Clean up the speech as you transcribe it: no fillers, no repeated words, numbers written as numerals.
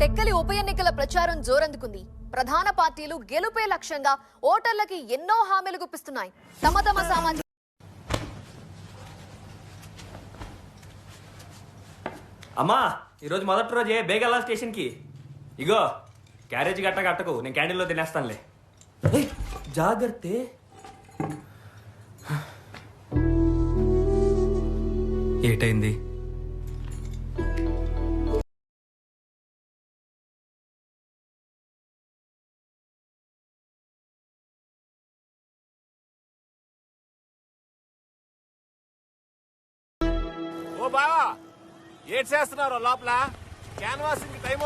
టెక్కలి ఉప ఎన్నికల ప్రచారం జోరందుకుంది. ప్రధాన పార్టీలు గెలుపే లక్ష్యంగా ఓటర్లకి ఎన్నో హామీలు గుప్పిస్తున్నాయి. తమ తమ సామాజిక అమ్మా ఈరోజు మొదటి రోజే బేగల్లా స్టేషన్కి. ఇగో క్యారేజ్ గట్ట కట్టకు, నేను క్యాంటీన్లో తినేస్తానులే. జాగ్రత్త. ఏటైంది? ఓ బావా ఏడ్ చేస్తున్నారు లోపల క్యాన్వాసింగ్ టైం అవుతుంది.